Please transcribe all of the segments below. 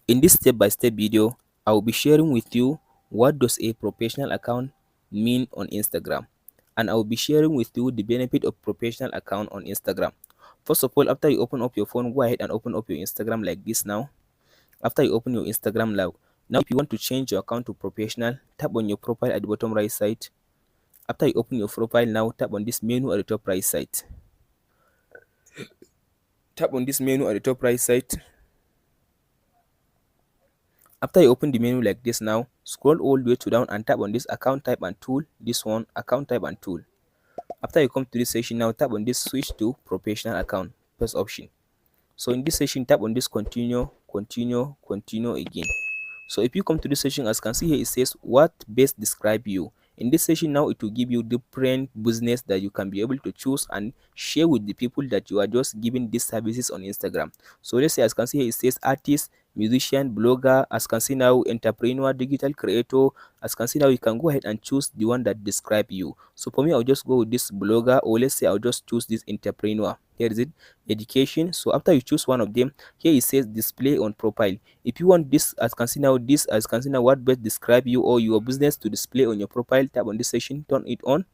In this step-by-step video, I will be sharing with you what does a professional account mean on Instagram, and I will be sharing with you the benefit of professional account on Instagram. First of all, after you open up your phone, go ahead and open up your Instagram like this now. After you open your Instagram now if you want to change your account to professional, tap on your profile at the bottom right side. After you open your profile now, tap on this menu at the top right side. Tap on this menu at the top right side. After you open the menu like this now, scroll all the way to down and tap on this account type and tool. This one, account type and tool. After you come to this section now, tap on this switch to professional account, first option. So in this section, tap on this continue again. So if you come to this section, as you can see here, it says what best describe you. In this section now, it will give you different business that you can be able to choose and share with the people that you are just giving these services on Instagram. So let's say, as you can see here, it says artist, musician, blogger. As you can see now, entrepreneur, digital creator. As you can see now, you can go ahead and choose the one that describe you. So for me, I'll just go with this blogger, or let's say I'll just choose this entrepreneur. Here is it, education. So after you choose one of them, here it says display on profile. If you want this, as you can see now, this as you can see now, what best describe you or your business to display on your profile, tap on this section, turn it on.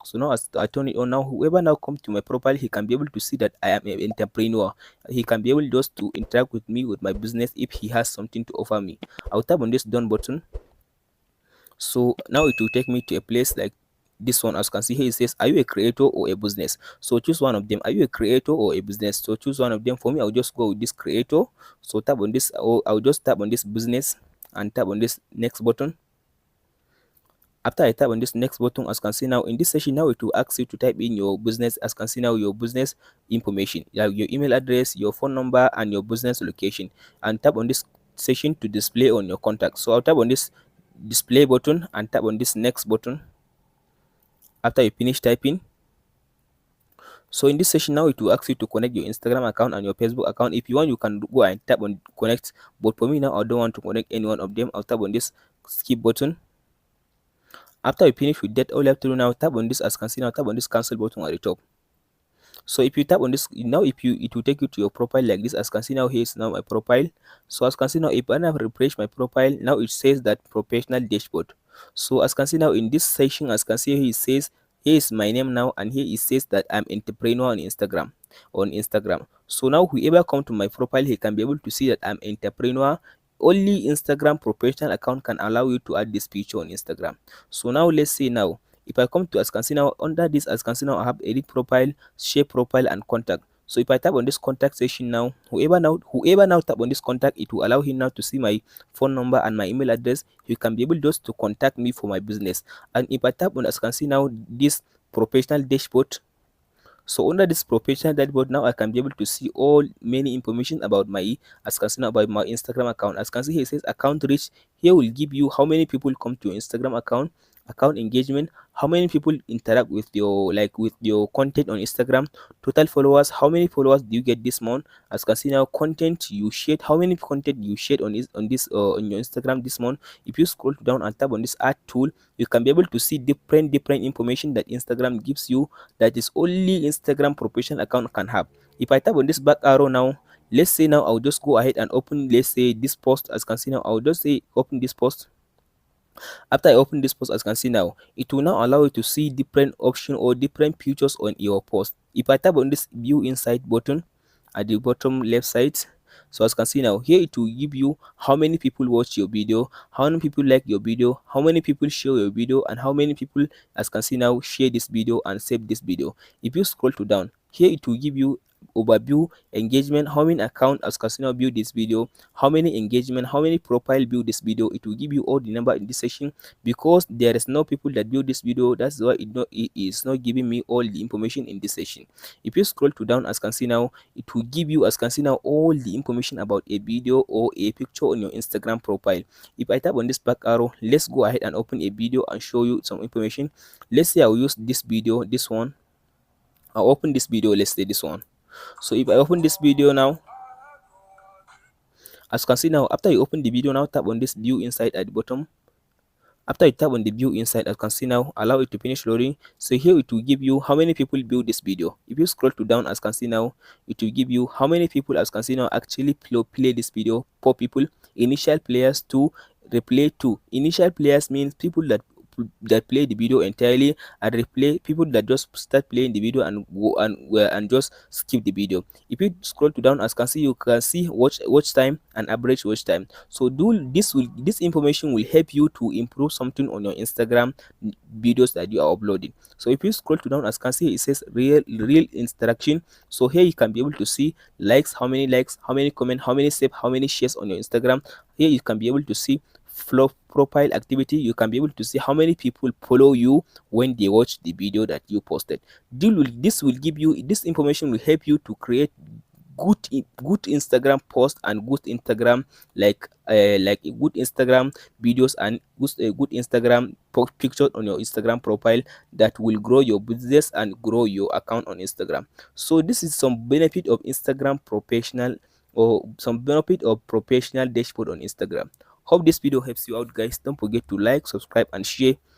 So now as I turn it on now, whoever now come to my profile, he can be able to see that I am an entrepreneur. He can be able just to interact with me with my business if he has something to offer me. I'll tap on this done button. So now it will take me to a place like this one. As you can see here, it says, are you a creator or a business? So choose one of them. Are you a creator or a business? So choose one of them. For me, I'll just go with this creator. So tap on this, or I'll just tap on this business and tap on this next button. After I tap on this next button, as you can see now, in this section now, it will ask you to type in your business. As you can see now, your business information, like your email address, your phone number, and your business location. And tap on this section to display on your contact. So I'll tap on this display button and tap on this next button. After you finish typing, so in this session now, it will ask you to connect your Instagram account and your Facebook account. If you want, you can go and tap on connect, but for me now, I don't want to connect any one of them. I'll tap on this skip button. After you finish with that, all you have to do now, tap on this, as you can see now, tap on this cancel button at the top. So if you tap on this now, it will take you to your profile like this. As you can see now, here is now my profile. So as you can see now, if I now refresh my profile, now it says that professional dashboard. So as you can see now, in this section, as you can see here, it says, here is my name now, and here it says that I'm entrepreneur on Instagram. So now whoever come to my profile, he can be able to see that I'm entrepreneur. Only Instagram professional account can allow you to add this picture on Instagram. So now let's say now, if I come to, as you can see now, under this, as you can see now, I have edit profile, share profile, and contact. So if I tap on this contact section now, whoever now tap on this contact, it will allow him now to see my phone number and my email address. You can be able just to contact me for my business. And if I tap on, as you can see now, this professional dashboard, so under this professional dashboard now, I can be able to see all many information about my, as you can see now, about my Instagram account. As you can see here, it says account reach. Here will give you how many people come to your Instagram account, account engagement, how many people interact with your, like with your content on Instagram, total followers, how many followers do you get this month. As you can see now, content you shared, how many content you shared on this on your Instagram this month. If you scroll down and tap on this add tool, you can be able to see different information that Instagram gives you, that is only Instagram professional account can have. If I tap on this back arrow now, let's say now I'll just go ahead and open, let's say this post. As you can see now, I'll just say open this post. After I open this post, as you can see now, it will now allow you to see different options or different features on your post. If I tap on this view inside button at the bottom left side, so as you can see now, here it will give you how many people watch your video, how many people like your video, how many people share your video, and how many people, as you can see now, share this video and save this video. If you scroll to down, here it will give you overview, engagement, how many account as casino view this video, how many engagement, how many profile view this video. It will give you all the number in this section. Because there is no people that view this video, that's why it is not giving me all the information in this section. If you scroll to down, as can see now, it will give you, as can see now, all the information about a video or a picture on your Instagram profile. If I tap on this back arrow, let's go ahead and open a video and show you some information. Let's say I'll use this video, this one. I'll open this video, let's say this one. So if I open this video now, as you can see now, after you open the video now, tap on this view inside at the bottom. After you tap on the view inside, as you can see now, allow it to finish loading. So here it will give you how many people view this video. If you scroll to down, as you can see now, it will give you how many people, as you can see now, actually play this video. 4 people. Initial players 2, replay 2. Initial players means people that play the video entirely, and replay people that just start playing the video and go and just skip the video. If you scroll to down, as you can see, you can see watch time and average watch time. So this information will help you to improve something on your Instagram videos that you are uploading. So if you scroll to down, as you can see, it says real instruction. So here you can be able to see likes, how many likes, how many comment, how many save, how many shares on your Instagram. Here you can be able to see flow profile activity. You can be able to see how many people follow you when they watch the video that you posted. This will give you, this information will help you to create good Instagram post and good Instagram like a good Instagram videos and good Instagram pictures on your Instagram profile that will grow your business and grow your account on Instagram. So this is some benefit of Instagram professional, or some benefit of professional dashboard on Instagram. Hope this video helps you out, guys. Don't forget to like, subscribe and share.